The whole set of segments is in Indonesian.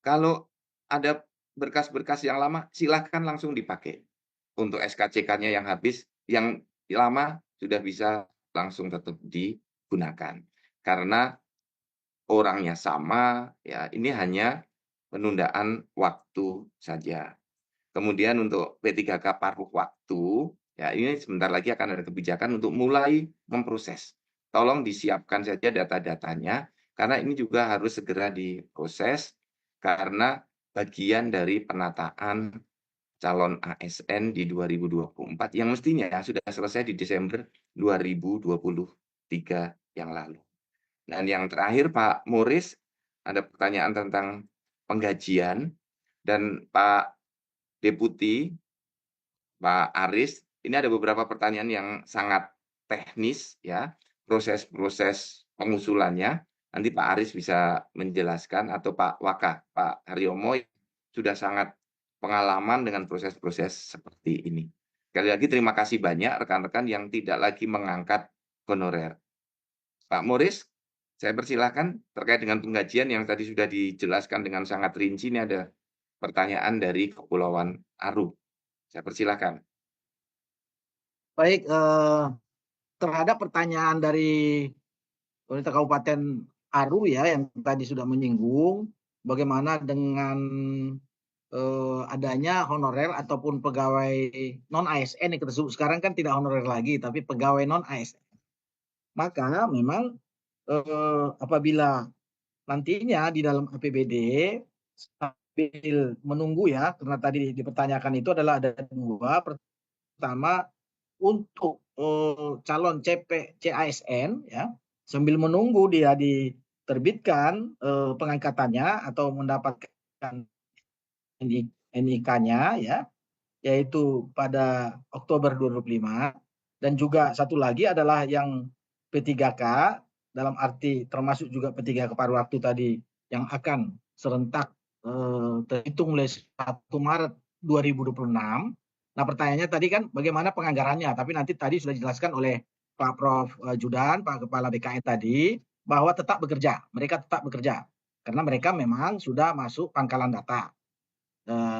Kalau ada berkas-berkas yang lama, silahkan langsung dipakai. Untuk SKCK-nya yang habis, yang lama sudah bisa langsung tetap digunakan. Karena orangnya sama, ya ini hanya penundaan waktu saja. Kemudian untuk P3K paruh waktu, ya ini sebentar lagi akan ada kebijakan untuk mulai memproses. Tolong disiapkan saja data-datanya, karena ini juga harus segera diproses, karena bagian dari penataan calon ASN di 2024 yang mestinya sudah selesai di Desember 2023 yang lalu. Dan yang terakhir Pak Moris, ada pertanyaan tentang penggajian, dan Pak Deputi, Pak Aris, ini ada beberapa pertanyaan yang sangat teknis ya, proses-proses pengusulannya. Nanti Pak Aris bisa menjelaskan, atau Pak Waka, Pak Haryomo sudah sangat pengalaman dengan proses-proses seperti ini. Sekali lagi terima kasih banyak rekan-rekan yang tidak lagi mengangkat honorer. Pak Moris, saya persilahkan terkait dengan penggajian yang tadi sudah dijelaskan dengan sangat rinci. Ini ada pertanyaan dari Kepulauan Aru. Saya persilahkan. Baik, terhadap pertanyaan dari pemerintah Kabupaten Aru ya yang tadi sudah menyinggung bagaimana dengan adanya honorer ataupun pegawai non ASN yang kita sebut sekarang kan tidak honorer lagi tapi pegawai non ASN. Maka memang apabila nantinya di dalam APBD sambil menunggu ya karena tadi dipertanyakan itu adalah ada dua. Pertama untuk calon CASN ya sambil menunggu dia diterbitkan pengangkatannya atau mendapatkan NIK-nya ya yaitu pada Oktober 2025, dan juga satu lagi adalah yang P3K dalam arti termasuk juga P3K paruh waktu tadi yang akan serentak terhitung mulai 1 Maret 2026. Nah, pertanyaannya tadi kan bagaimana penganggarannya, tapi nanti tadi sudah dijelaskan oleh Pak Prof. Judan, Pak Kepala BKN tadi, bahwa tetap bekerja, mereka tetap bekerja, karena mereka memang sudah masuk pangkalan data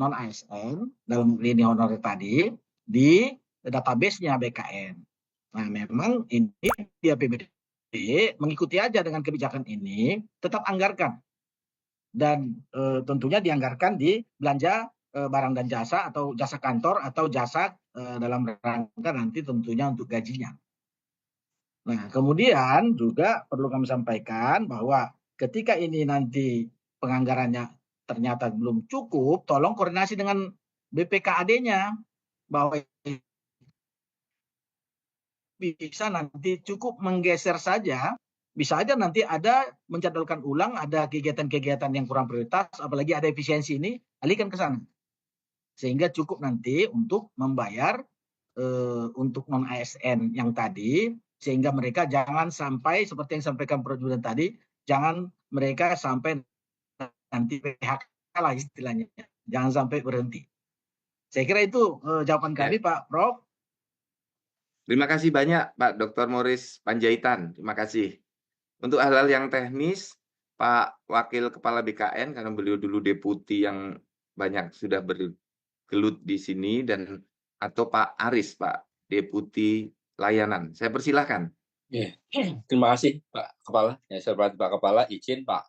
non ASN dalam lini honorer tadi di database-nya BKN. Nah, memang ini di APBD mengikuti aja dengan kebijakan ini, tetap anggarkan dan tentunya dianggarkan di belanja barang dan jasa atau jasa kantor atau jasa dalam rangka nanti tentunya untuk gajinya. Nah, kemudian juga perlu kami sampaikan bahwa ketika ini nanti penganggarannya ternyata belum cukup, tolong koordinasi dengan BPKAD-nya bahwa bisa nanti cukup menggeser saja, bisa aja nanti ada menjadwalkan ulang, ada kegiatan-kegiatan yang kurang prioritas, apalagi ada efisiensi ini, alihkan ke sana. Sehingga cukup nanti untuk membayar untuk non ASN yang tadi, sehingga mereka jangan sampai seperti yang disampaikan Prof. Judan tadi, jangan mereka sampai nanti PHK lah istilahnya, jangan sampai berhenti. Saya kira itu jawaban Ya. kami Pak Prof. Terima kasih banyak Pak Dr. Moris Panjaitan. Terima kasih. Untuk hal-hal yang teknis, Pak Wakil Kepala BKN, karena beliau dulu deputi yang banyak sudah bergelut di sini, dan atau Pak Aris, Pak Deputi Layanan. Saya persilahkan. Ya, terima kasih Pak Kepala. Yang saya hormati Pak Kepala, izin Pak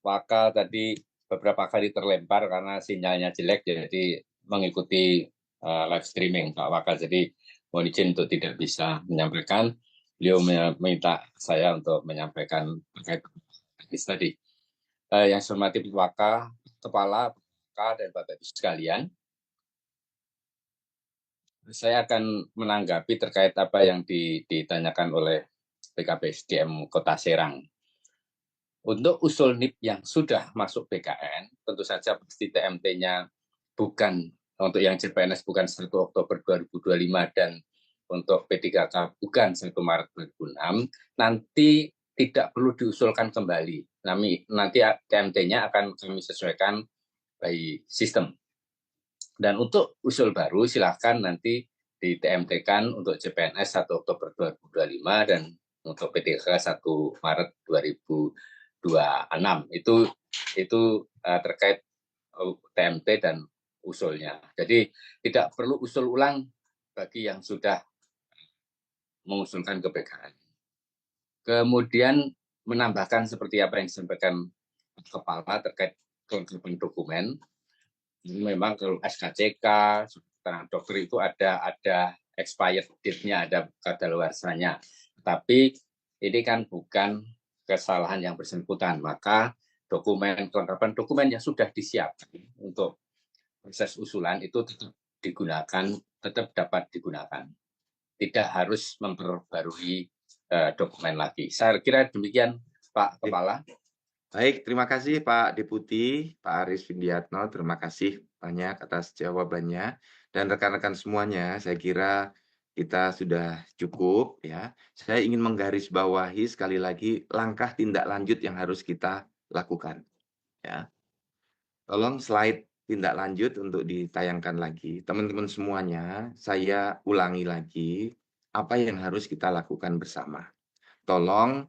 Waka tadi beberapa kali terlempar karena sinyalnya jelek, jadi mengikuti live streaming Pak Waka. Jadi mohon izin untuk tidak bisa menyampaikan. Beliau meminta saya untuk menyampaikan terkait teknis tadi. Yang saya hormati Pak Waka, Kepala, Waka, dan Bapak Ibu sekalian, saya akan menanggapi terkait apa yang ditanyakan oleh PKPSDM Kota Serang. Untuk usul NIP yang sudah masuk BKN, tentu saja pasti TMT-nya bukan, untuk yang CPNS bukan 1 Oktober 2025 dan untuk P3K bukan 1 Maret 2006, nanti tidak perlu diusulkan kembali. Nanti TMT-nya akan kami sesuaikan by sistem. Dan untuk usul baru silahkan nanti di TMT-kan untuk CPNS 1 Oktober 2025 dan untuk P3K 1 Maret 2026. Itu terkait TMT dan usulnya. Jadi tidak perlu usul ulang bagi yang sudah mengusulkan ke BKN. Kemudian menambahkan seperti apa yang disampaikan Kepala terkait kelengkapan dokumen. Memang kalau SKCK, keterangan dokter itu ada expired date-nya, ada kadaluarsanya. Tapi ini kan bukan kesalahan yang bersangkutan, maka kelengkapan dokumen yang sudah disiapkan untuk proses usulan itu tetap dapat digunakan. Tidak harus memperbarui dokumen lagi. Saya kira demikian, Pak Kepala. Baik, terima kasih Pak Deputi, Pak Aris Windiatno. Terima kasih banyak atas jawabannya. Dan rekan-rekan semuanya, saya kira kita sudah cukup ya. Saya ingin menggarisbawahi sekali lagi langkah tindak lanjut yang harus kita lakukan. Ya, tolong slide tindak lanjut untuk ditayangkan lagi. Teman-teman semuanya, saya ulangi lagi apa yang harus kita lakukan bersama. Tolong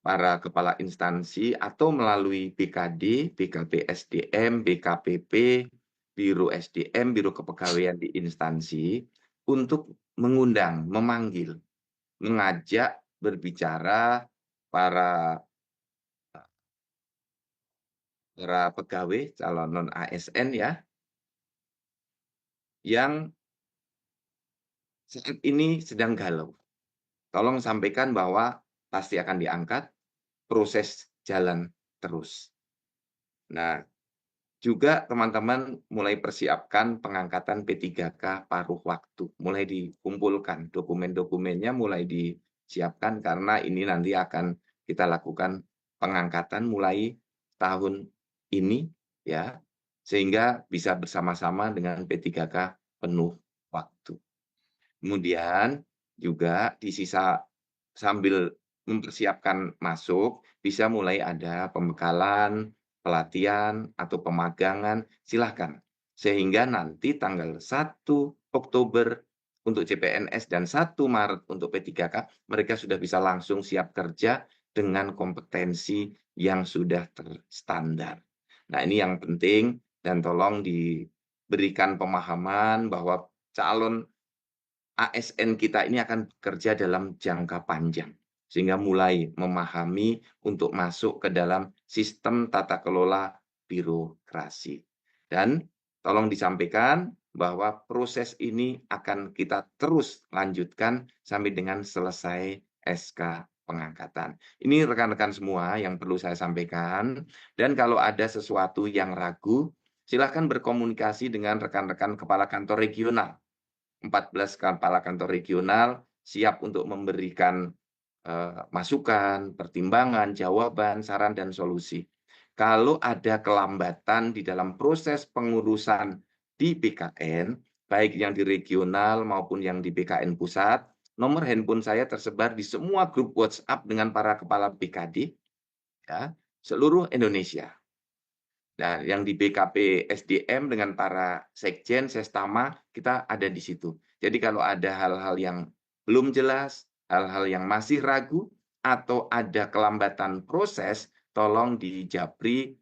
para kepala instansi atau melalui BKD, BKP SDM, BKPP, Biro SDM, Biro Kepegawaian di instansi untuk mengundang, memanggil, mengajak berbicara para pegawai calon non ASN ya, yang saat ini sedang galau. Tolong sampaikan bahwa pasti akan diangkat, proses jalan terus. Nah, juga teman-teman mulai persiapkan pengangkatan P3K paruh waktu. Mulai dikumpulkan dokumen-dokumennya, mulai disiapkan karena ini nanti akan kita lakukan pengangkatan mulai tahun ini ya, sehingga bisa bersama-sama dengan P3K penuh waktu. Kemudian juga di sisa sambil mempersiapkan masuk, bisa mulai ada pembekalan, pelatihan, atau pemagangan, silahkan. Sehingga nanti tanggal 1 Oktober untuk CPNS dan 1 Maret untuk P3K, mereka sudah bisa langsung siap kerja dengan kompetensi yang sudah terstandar. Nah, ini yang penting dan tolong diberikan pemahaman bahwa calon ASN kita ini akan bekerja dalam jangka panjang, sehingga mulai memahami untuk masuk ke dalam sistem tata kelola birokrasi. Dan tolong disampaikan bahwa proses ini akan kita terus lanjutkan sampai dengan selesai SK pengangkatan. Ini rekan-rekan semua yang perlu saya sampaikan. Dan kalau ada sesuatu yang ragu, silakan berkomunikasi dengan rekan-rekan kepala kantor regional. 14 kepala kantor regional siap untuk memberikan masukan, pertimbangan, jawaban, saran, dan solusi. Kalau ada kelambatan di dalam proses pengurusan di BKN, baik yang di regional maupun yang di BKN pusat, nomor handphone saya tersebar di semua grup WhatsApp dengan para kepala BKD, ya, seluruh Indonesia. Nah, yang di BKP SDM dengan para sekjen, sestama, kita ada di situ. Jadi kalau ada hal-hal yang belum jelas, hal-hal yang masih ragu, atau ada kelambatan proses, tolong dijapri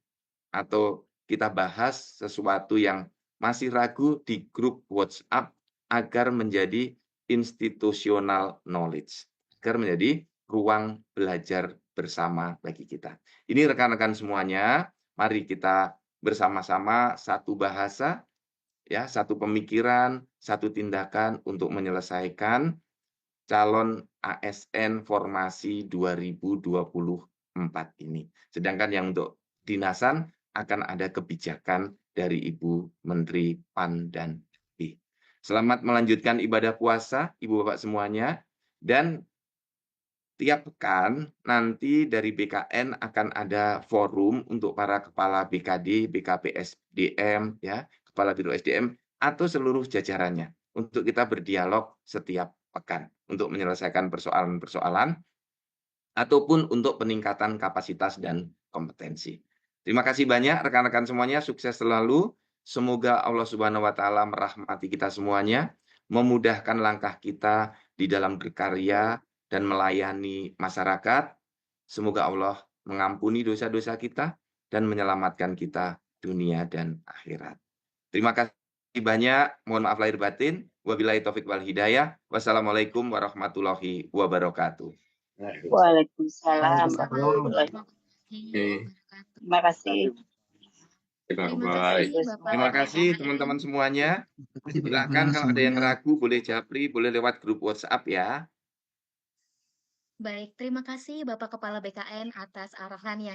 atau kita bahas sesuatu yang masih ragu di grup WhatsApp agar menjadi institutional knowledge, agar menjadi ruang belajar bersama bagi kita. Ini rekan-rekan semuanya, mari kita bersama-sama satu bahasa, ya, satu pemikiran, satu tindakan untuk menyelesaikan calon ASN formasi 2024 ini. Sedangkan yang untuk dinasan akan ada kebijakan dari Ibu Menteri PAN dan B. Selamat melanjutkan ibadah puasa, Ibu Bapak semuanya, dan tiap pekan nanti dari BKN akan ada forum untuk para kepala BKD, BKP SDM, ya, kepala Biro SDM, atau seluruh jajarannya untuk kita berdialog setiap pekan untuk menyelesaikan persoalan-persoalan ataupun untuk peningkatan kapasitas dan kompetensi. Terima kasih banyak rekan-rekan semuanya, sukses selalu. Semoga Allah Subhanahu wa taala merahmati kita semuanya, memudahkan langkah kita di dalam berkarya dan melayani masyarakat. Semoga Allah mengampuni dosa-dosa kita dan menyelamatkan kita dunia dan akhirat. Terima kasih banyak. Mohon maaf lahir batin. Wabillahi taufik wal hidayah. Wassalamualaikum warahmatullahi wabarakatuh. Waalaikumsalam Waalaikumsalam. warahmatullahi Oke, wabarakatuh. Terima kasih. terima Terima kasih. kasih Terus Bapak Terima kasih BKN. teman-teman semuanya. Silakan kalau ada yang ragu boleh japri, boleh lewat grup WhatsApp ya. Baik, terima kasih Bapak Kepala BKN atas arahan yang